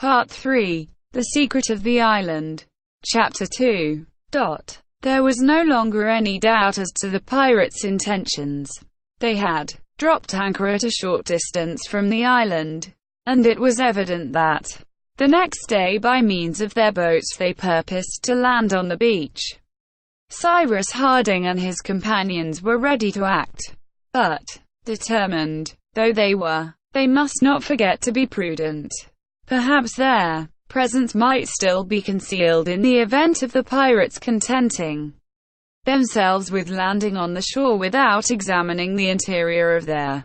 Part 3. The Secret of the Island. Chapter 2. There was no longer any doubt as to the pirates' intentions. They had dropped anchor at a short distance from the island, and it was evident that the next day, by means of their boats, they purposed to land on the beach. Cyrus Harding and his companions were ready to act, but, determined though they were, they must not forget to be prudent. Perhaps their presence might still be concealed in the event of the pirates contenting themselves with landing on the shore without examining the interior of their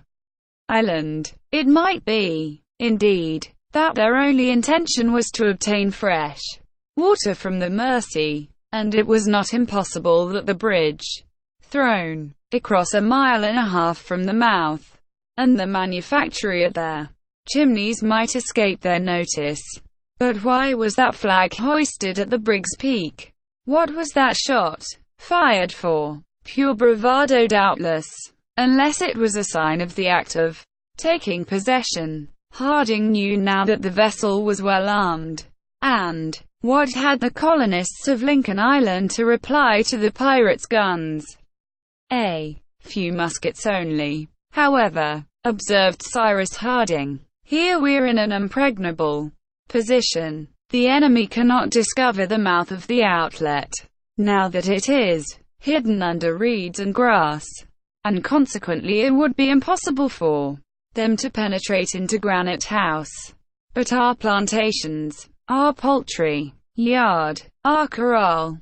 island. It might be, indeed, that their only intention was to obtain fresh water from the Mersey, and it was not impossible that the bridge, thrown across 1.5 miles from the mouth, and the manufactory at their chimneys might escape their notice. But why was that flag hoisted at the brig's peak? What was that shot fired for? Pure bravado doubtless, unless it was a sign of the act of taking possession. Harding knew now that the vessel was well armed, and what had the colonists of Lincoln Island to reply to the pirates' guns? A few muskets only. However, observed Cyrus Harding, here we're in an impregnable position. The enemy cannot discover the mouth of the outlet, now that it is hidden under reeds and grass, and consequently it would be impossible for them to penetrate into Granite House. But our plantations, our poultry yard, our corral,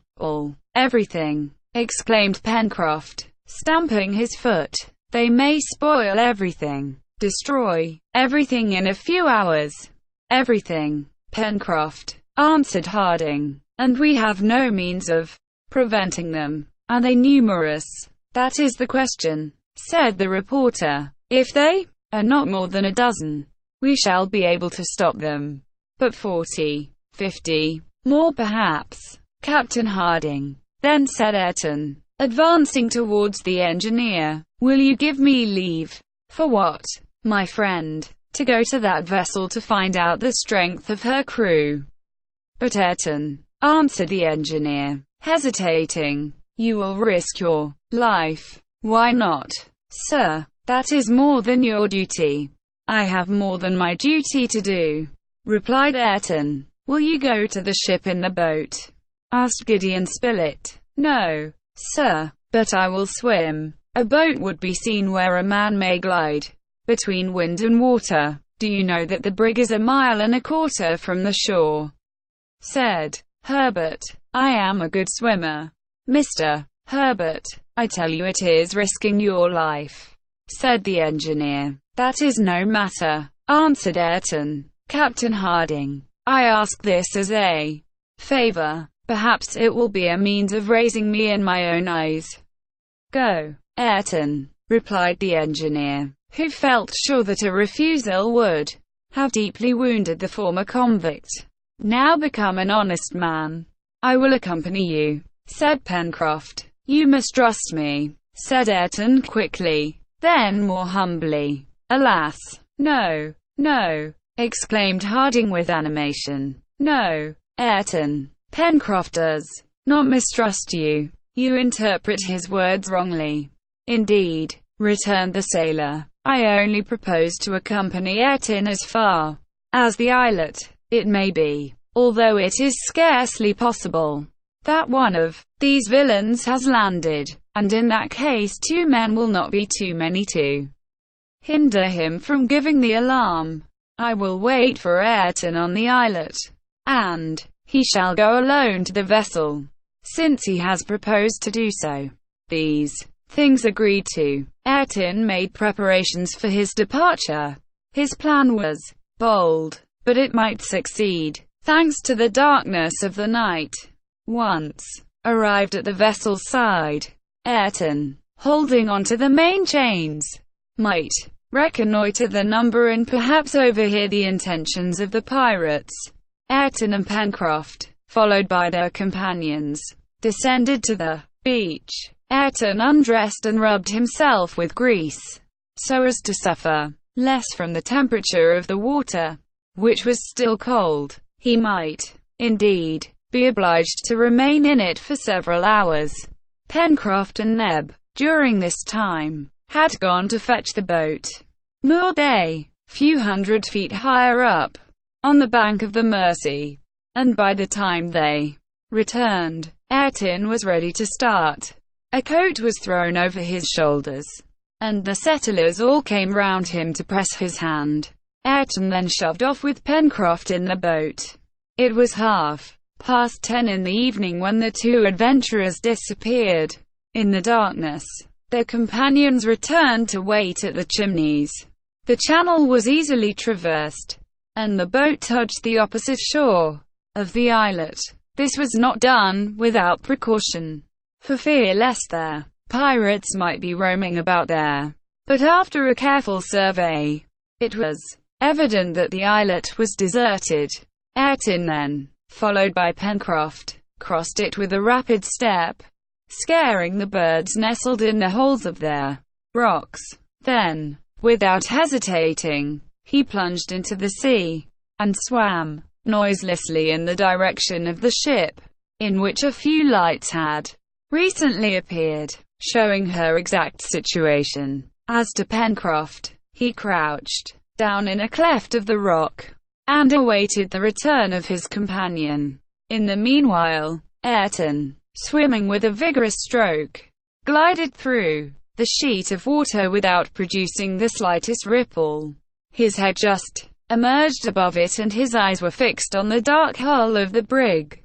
everything, exclaimed Pencroft, stamping his foot. They may spoil everything, destroy everything in a few hours. Everything, Pencroft, answered Harding, and we have no means of preventing them. Are they numerous? That is the question, said the reporter. If they are not more than a dozen, we shall be able to stop them. But 40, 50, more perhaps, Captain Harding. Then said Ayrton, advancing towards the engineer, will you give me leave? For what, my friend? To go to that vessel to find out the strength of her crew. But Ayrton, answered the engineer, hesitating, you will risk your life. Why not, sir? That is more than your duty. I have more than my duty to do, replied Ayrton. Will you go to the ship in the boat? Asked Gideon Spilett. No, sir, but I will swim. A boat would be seen where a man may glide between wind and water. Do you know that the brig is 1.25 miles from the shore? Said Herbert. I am a good swimmer, Mr. Herbert. I tell you it is risking your life, said the engineer. That is no matter, answered Ayrton. Captain Harding, I ask this as a favor. Perhaps it will be a means of raising me in my own eyes. Go, Ayrton, replied the engineer, who felt sure that a refusal would have deeply wounded the former convict, now become an honest man. I will accompany you, said Pencroft. You must trust me, said Ayrton quickly, then more humbly. Alas, no, no, exclaimed Harding with animation. No, Ayrton, Pencroft does not mistrust you. You interpret his words wrongly. Indeed, returned the sailor. I only propose to accompany Ayrton as far as the islet. It may be, although it is scarcely possible, that one of these villains has landed, and in that case 2 men will not be too many to hinder him from giving the alarm. I will wait for Ayrton on the islet, and he shall go alone to the vessel, since he has proposed to do so. These things agreed to, Ayrton made preparations for his departure. His plan was bold, but it might succeed, thanks to the darkness of the night. Once arrived at the vessel's side, Ayrton, holding on to the main chains, might reconnoiter the number and perhaps overhear the intentions of the pirates. Ayrton and Pencroft, followed by their companions, descended to the beach. Ayrton undressed and rubbed himself with grease, so as to suffer less from the temperature of the water. which was still cold. He might, indeed, be obliged to remain in it for several hours. Pencroft and Neb, during this time, had gone to fetch the boat, moored a few hundred feet higher up, on the bank of the Mersey, and by the time they returned, Ayrton was ready to start. A coat was thrown over his shoulders, and the settlers all came round him to press his hand. Ayrton then shoved off with Pencroft in the boat. It was 10:30 in the evening when the two adventurers disappeared. In the darkness, their companions returned to wait at the Chimneys. The channel was easily traversed, and the boat touched the opposite shore of the islet. This was not done without precaution, for fear lest their pirates might be roaming about there. But after a careful survey, it was evident that the islet was deserted. Ayrton then, followed by Pencroft, crossed it with a rapid step, scaring the birds nestled in the holes of their rocks. Then, without hesitating, he plunged into the sea, and swam noiselessly in the direction of the ship, in which a few lights had recently appeared, showing her exact situation. As to Pencroft, he crouched down in a cleft of the rock, and awaited the return of his companion. In the meanwhile, Ayrton, swimming with a vigorous stroke, glided through the sheet of water without producing the slightest ripple. His head just emerged above it, and his eyes were fixed on the dark hull of the brig,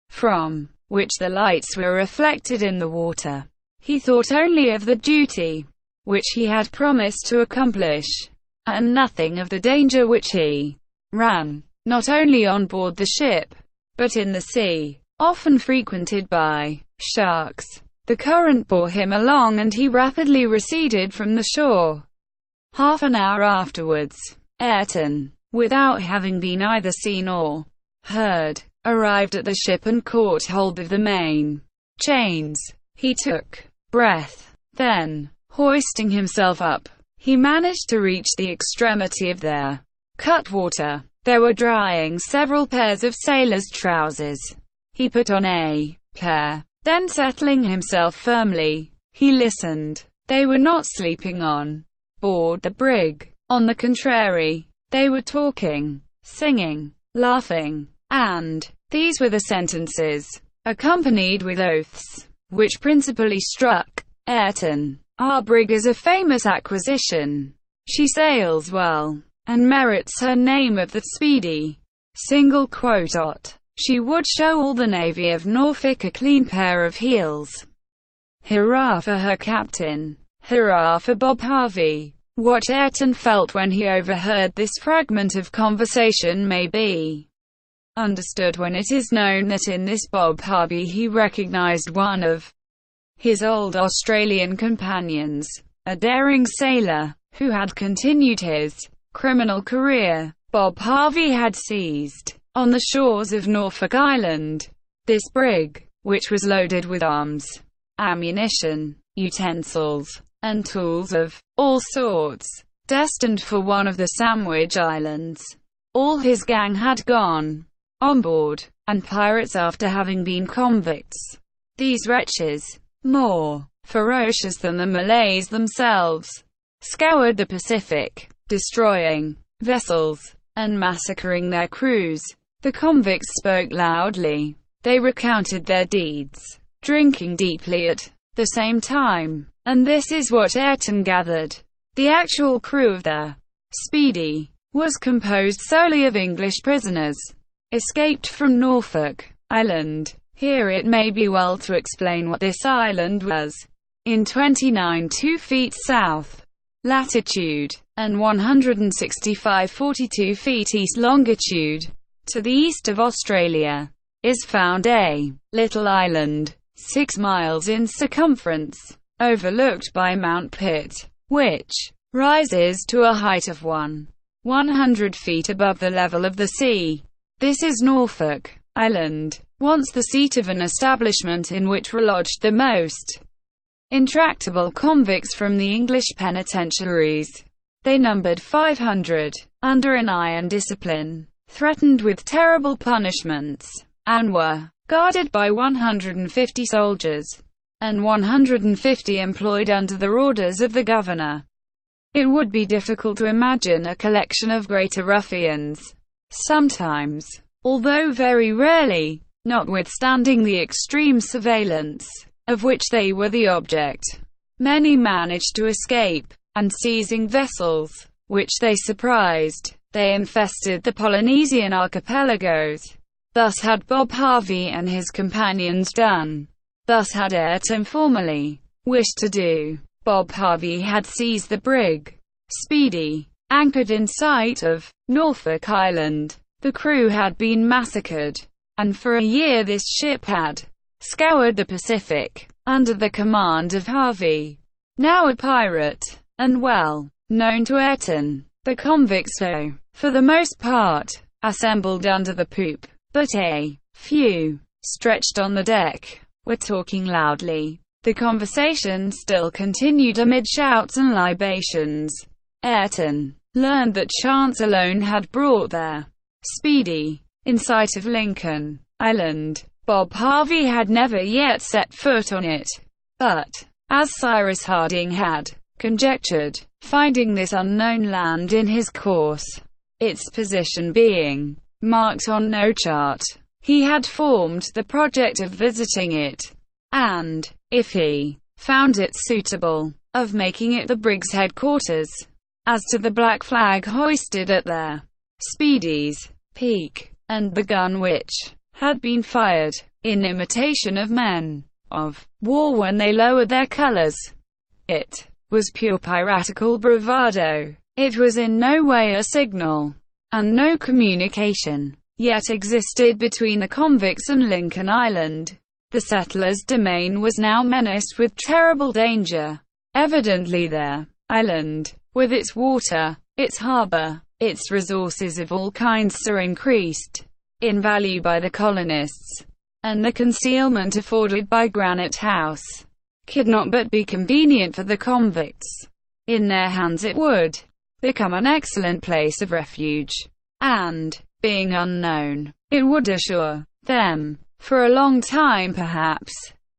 from which the lights were reflected in the water. He thought only of the duty which he had promised to accomplish, and nothing of the danger which he ran, not only on board the ship, but in the sea, often frequented by sharks. The current bore him along, and he rapidly receded from the shore. Half an hour afterwards, Ayrton, without having been either seen or heard, arrived at the ship and caught hold of the main chains. He took breath. Then, hoisting himself up, he managed to reach the extremity of their cutwater. There were drying several pairs of sailor's trousers. He put on a pair. Then settling himself firmly, he listened. They were not sleeping on board the brig. On the contrary, they were talking, singing, laughing, and these were the sentences, accompanied with oaths, which principally struck Ayrton. "Our brig is a famous acquisition. She sails well, and merits her name of the Speedy. She would show all the navy of Norfolk a clean pair of heels. Hurrah for her captain! Hurrah for Bob Harvey!" What Ayrton felt when he overheard this fragment of conversation may be understood when it is known that in this Bob Harvey he recognized one of his old Australian companions, a daring sailor, who had continued his criminal career. Bob Harvey had seized, on the shores of Norfolk Island, this brig, which was loaded with arms, ammunition, utensils, and tools of all sorts, destined for one of the Sandwich Islands. All his gang had gone on board, and pirates after having been convicts. These wretches, more ferocious than the Malays themselves, scoured the Pacific, destroying vessels, and massacring their crews. The convicts spoke loudly. They recounted their deeds, drinking deeply at the same time. And this is what Ayrton gathered. The actual crew of the Speedy was composed solely of English prisoners, escaped from Norfolk Island. Here it may be well to explain what this island was. In 29 feet south latitude, and 165.42 feet east longitude, to the east of Australia, is found a little island, 6 miles in circumference, overlooked by Mount Pitt, which rises to a height of 100 feet above the level of the sea. This is Norfolk Island, once the seat of an establishment in which were lodged the most intractable convicts from the English penitentiaries. They numbered 500, under an iron discipline, threatened with terrible punishments, and were guarded by 150 soldiers, and 150 employed under the orders of the governor. It would be difficult to imagine a collection of greater ruffians. Sometimes, although very rarely, notwithstanding the extreme surveillance of which they were the object, many managed to escape, and seizing vessels, which they surprised, they infested the Polynesian archipelagos. Thus had Bob Harvey and his companions done. Thus had Ayrton formerly wished to do. Bob Harvey had seized the brig Speedy, anchored in sight of Norfolk Island. The crew had been massacred, and for a year this ship had scoured the Pacific, under the command of Harvey, now a pirate, and well known to Ayrton. The convicts, though, for the most part, assembled under the poop, but a few, stretched on the deck, were talking loudly. The conversation still continued amid shouts and libations. Ayrton learned that chance alone had brought their Speedy in sight of Lincoln Island. Bob Harvey had never yet set foot on it, but, as Cyrus Harding had conjectured, finding this unknown land in his course, its position being marked on no chart, he had formed the project of visiting it, and, if he found it suitable, of making it the brig's headquarters. As to the black flag hoisted at their Speedy's peak, and the gun which had been fired, in imitation of men of war when they lowered their colors, it was pure piratical bravado. It was in no way a signal, and no communication yet existed between the convicts and Lincoln Island. The settlers' domain was now menaced with terrible danger. Evidently their island, with its water, its harbor, its resources of all kinds so increased in value by the colonists, and the concealment afforded by Granite House, could not but be convenient for the convicts. In their hands it would become an excellent place of refuge, and, being unknown, it would assure them, for a long time perhaps,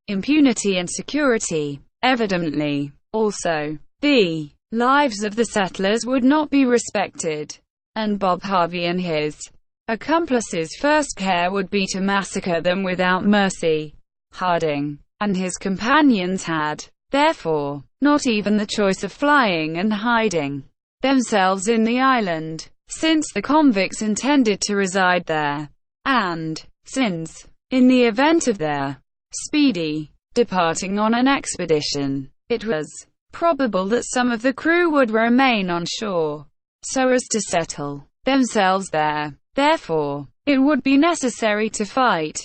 impunity and security. Evidently, also, the lives of the settlers would not be respected, and Bob Harvey and his accomplices' first care would be to massacre them without mercy. Harding and his companions had, therefore, not even the choice of flying and hiding themselves in the island, since the convicts intended to reside there, and since, in the event of their Speedy departing on an expedition, it was probable that some of the crew would remain on shore, so as to settle themselves there. Therefore, it would be necessary to fight,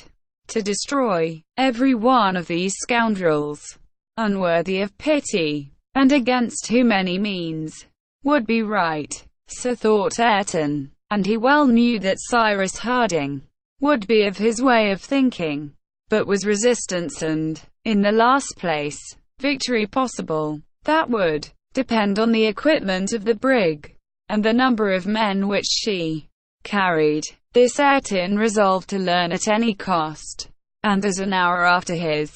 to destroy every one of these scoundrels, unworthy of pity, and against whom any means would be right. So thought Ayrton, and he well knew that Cyrus Harding would be of his way of thinking, but was resistance and, in the last place, victory possible? That would depend on the equipment of the brig, and the number of men which she carried. This Ayrton resolved to learn at any cost, and as an hour after his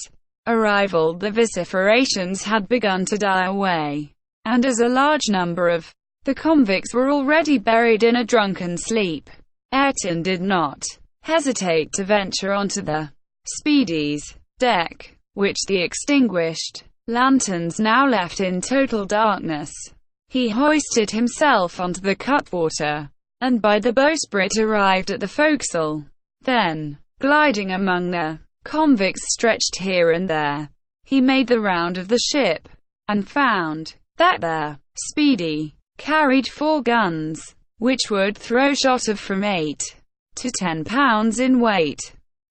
arrival the vociferations had begun to die away, and as a large number of the convicts were already buried in a drunken sleep, Ayrton did not hesitate to venture onto the Speedy's deck, which the extinguished lanterns now left in total darkness. He hoisted himself onto the cutwater, and by the bowsprit arrived at the forecastle. Then, gliding among the convicts stretched here and there, he made the round of the ship, and found that their Speedy carried 4 guns, which would throw shot of from 8 to 10 pounds in weight.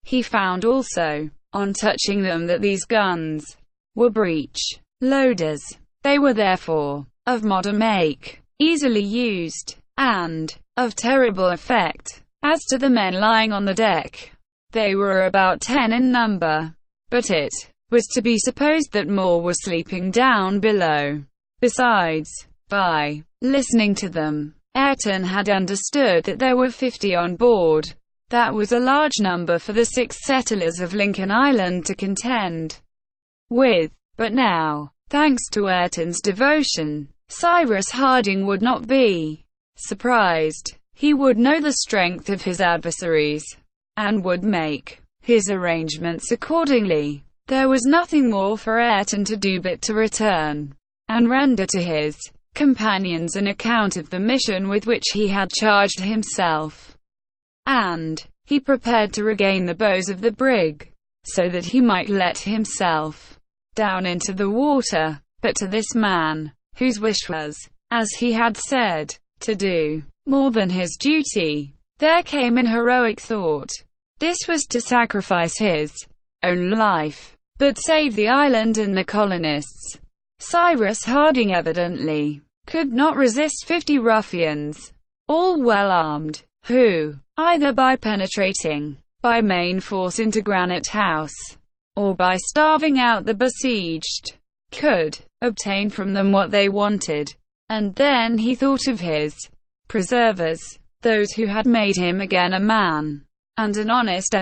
He found also, on touching them, that these guns were breech loaders. They were therefore of modern make, easily used, and of terrible effect. As to the men lying on the deck, they were about 10 in number, but it was to be supposed that more were sleeping down below. Besides, By listening to them, Ayrton had understood that there were 50 on board. That was a large number for the 6 settlers of Lincoln Island to contend with. But now, thanks to Ayrton's devotion, Cyrus Harding would not be surprised. He would know the strength of his adversaries, and would make his arrangements accordingly. There was nothing more for Ayrton to do but to return and render to his companions an account of the mission with which he had charged himself. And he prepared to regain the bows of the brig, so that he might let himself down into the water. But to this man, whose wish was, as he had said, to do more than his duty, there came an heroic thought. This was to sacrifice his own life, but save the island and the colonists. Cyrus Harding evidently could not resist 50 ruffians, all well armed, who, either by penetrating by main force into Granite House, or by starving out the besieged, could obtain from them what they wanted. And then he thought of his preservers, those who had made him again a man, and an honest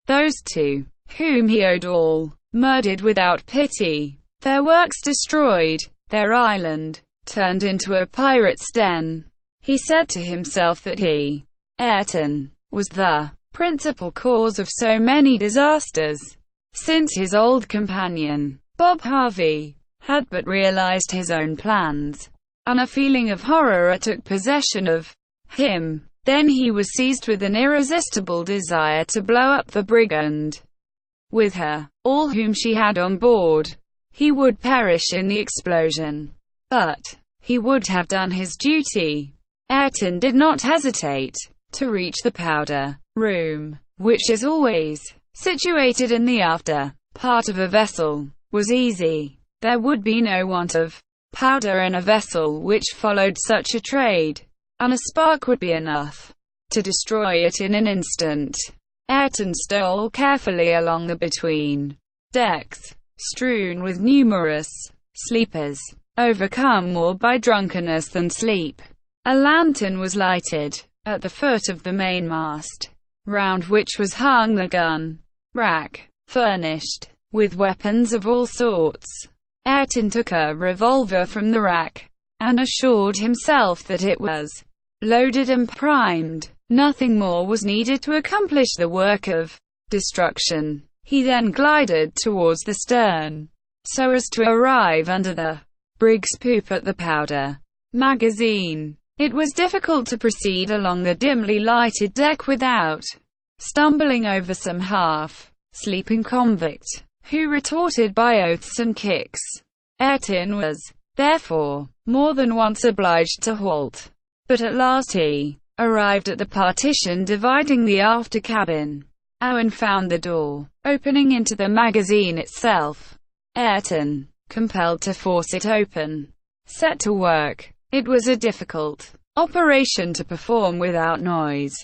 those to whom he owed all, murdered without pity, their works destroyed, their island turned into a pirate's den. He said to himself that he, Ayrton, was the principal cause of so many disasters, since his old companion, Bob Harvey, had but realized his own plans, and a feeling of horror took possession of him. Then he was seized with an irresistible desire to blow up the brig and, with her, all whom she had on board. He would perish in the explosion, but he would have done his duty. Ayrton did not hesitate to reach the powder room, which is always situated in the after part of a vessel, was easy. There would be no want of powder in a vessel which followed such a trade, and a spark would be enough to destroy it in an instant. Ayrton stole carefully along the between decks, strewn with numerous sleepers, overcome more by drunkenness than sleep. A lantern was lighted at the foot of the mainmast, round which was hung the gun rack, furnished with weapons of all sorts. Ayrton took a revolver from the rack, and assured himself that it was loaded and primed. Nothing more was needed to accomplish the work of destruction. He then glided towards the stern, so as to arrive under the brig's poop at the powder magazine. It was difficult to proceed along the dimly lighted deck without stumbling over some half-sleeping convict, who retorted by oaths and kicks. Ayrton was, therefore, more than once obliged to halt. But at last he arrived at the partition dividing the after cabin, and found the door opening into the magazine itself. Ayrton, compelled to force it open, set to work. It was a difficult operation to perform without noise,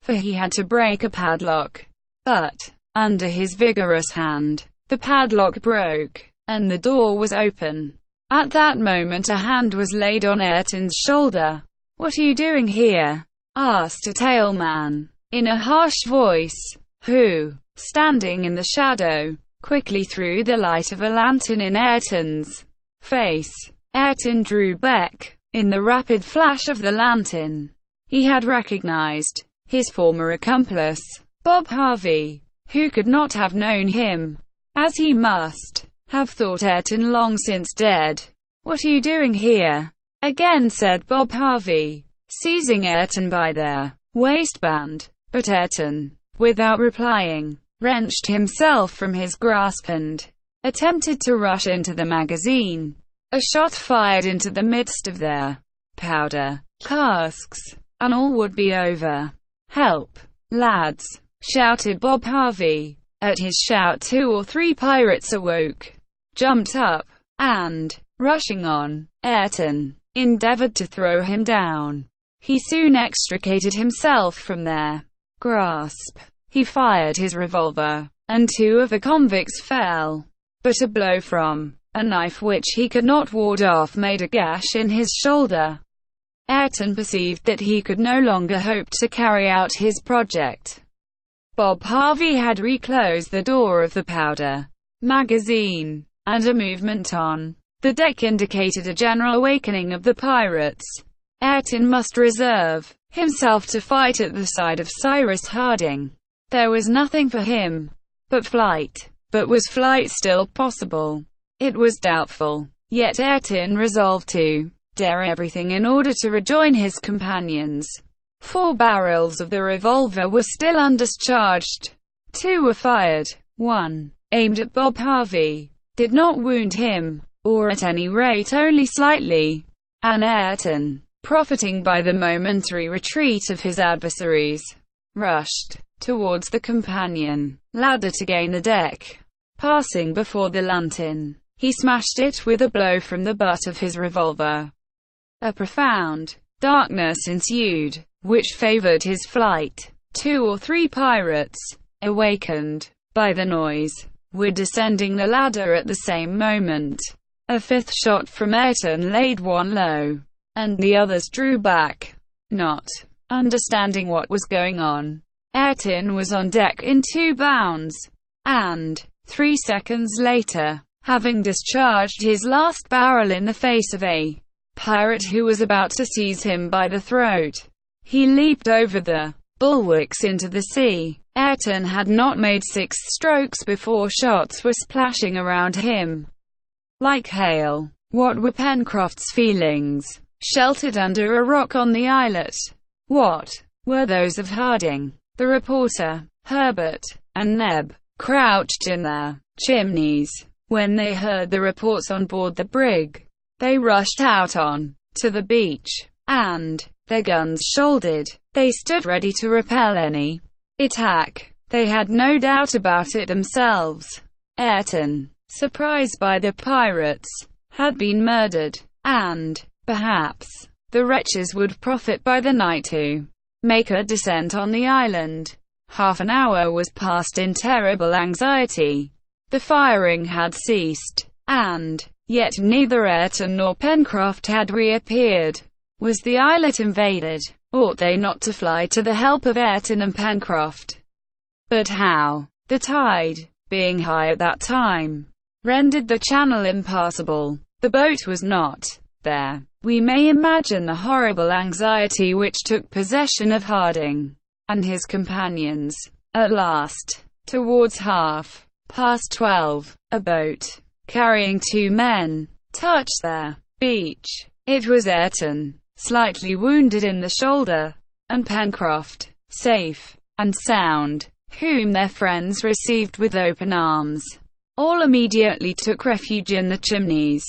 for he had to break a padlock. But, under his vigorous hand, the padlock broke, and the door was open. At that moment a hand was laid on Ayrton's shoulder. "What are you doing here?" asked a tall man, in a harsh voice, who, standing in the shadow, quickly threw the light of a lantern in Ayrton's face. Ayrton drew back. In the rapid flash of the lantern, he had recognized his former accomplice, Bob Harvey, who could not have known him, as he must have thought Ayrton long since dead. "What are you doing here?" again said Bob Harvey, seizing Ayrton by the waistband. But Ayrton, without replying, wrenched himself from his grasp and attempted to rush into the magazine. A shot fired into the midst of their powder casks, and all would be over. "Help, lads!" shouted Bob Harvey. At his shout 2 or 3 pirates awoke, jumped up, and, rushing on Ayrton, endeavored to throw him down. He soon extricated himself from their grasp. He fired his revolver, and 2 of the convicts fell. But a blow from A knife which he could not ward off made a gash in his shoulder. Ayrton perceived that he could no longer hope to carry out his project. Bob Harvey had reclosed the door of the powder magazine, and a movement on the deck indicated a general awakening of the pirates. Ayrton must reserve himself to fight at the side of Cyrus Harding. There was nothing for him but flight. But was flight still possible? It was doubtful. Yet Ayrton resolved to dare everything in order to rejoin his companions. 4 barrels of the revolver were still undischarged. 2 were fired. 1, aimed at Bob Harvey, did not wound him, or at any rate only slightly. And Ayrton, profiting by the momentary retreat of his adversaries, rushed towards the companion ladder to gain the deck. Passing before the lantern, he smashed it with a blow from the butt of his revolver. A profound darkness ensued, which favored his flight. 2 or 3 pirates, awakened by the noise, were descending the ladder at the same moment. A 5th shot from Ayrton laid one low, and the others drew back, not understanding what was going on. Ayrton was on deck in 2 bounds, and 3 seconds later, having discharged his last barrel in the face of a pirate who was about to seize him by the throat, he leaped over the bulwarks into the sea. Ayrton had not made 6 strokes before shots were splashing around him like hail. What were Pencroft's feelings, sheltered under a rock on the islet? What were those of Harding, the reporter, Herbert, and Neb, crouched in their chimneys? When they heard the reports on board the brig, they rushed out on to the beach, and, their guns shouldered, they stood ready to repel any attack. They had no doubt about it themselves. Ayrton, surprised by the pirates, had been murdered, and, perhaps, the wretches would profit by the night to make a descent on the island. Half an hour was passed in terrible anxiety. The firing had ceased, and yet neither Ayrton nor Pencroft had reappeared. Was the islet invaded? Ought they not to fly to the help of Ayrton and Pencroft? But how? The tide, being high at that time, rendered the channel impassable. The boat was not there. We may imagine the horrible anxiety which took possession of Harding and his companions. At last, towards past 12, a boat, carrying 2 men, touched their beach. It was Ayrton, slightly wounded in the shoulder, and Pencroft, safe and sound, whom their friends received with open arms. All immediately took refuge in the chimneys.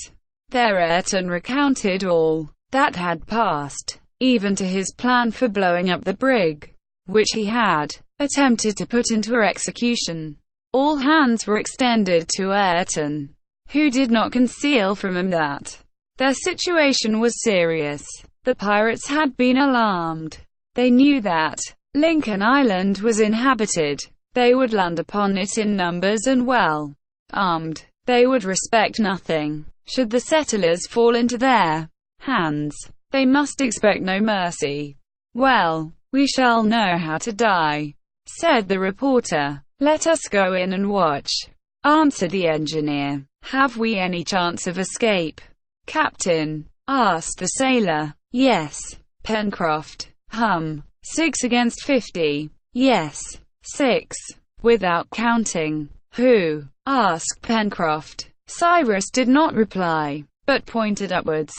There Ayrton recounted all that had passed, even to his plan for blowing up the brig, which he had attempted to put into execution. All hands were extended to Ayrton, who did not conceal from him that their situation was serious. The pirates had been alarmed. They knew that Lincoln Island was inhabited. They would land upon it in numbers and well armed. They would respect nothing should the settlers fall into their hands. They must expect no mercy. "Well, we shall know how to die," said the reporter. "Let us go in and watch," answered the engineer. "Have we any chance of escape, Captain?" asked the sailor. "Yes." Pencroft. 6 against 50. "Yes, 6. Without counting." "Who?" asked Pencroft. Cyrus did not reply, but pointed upwards.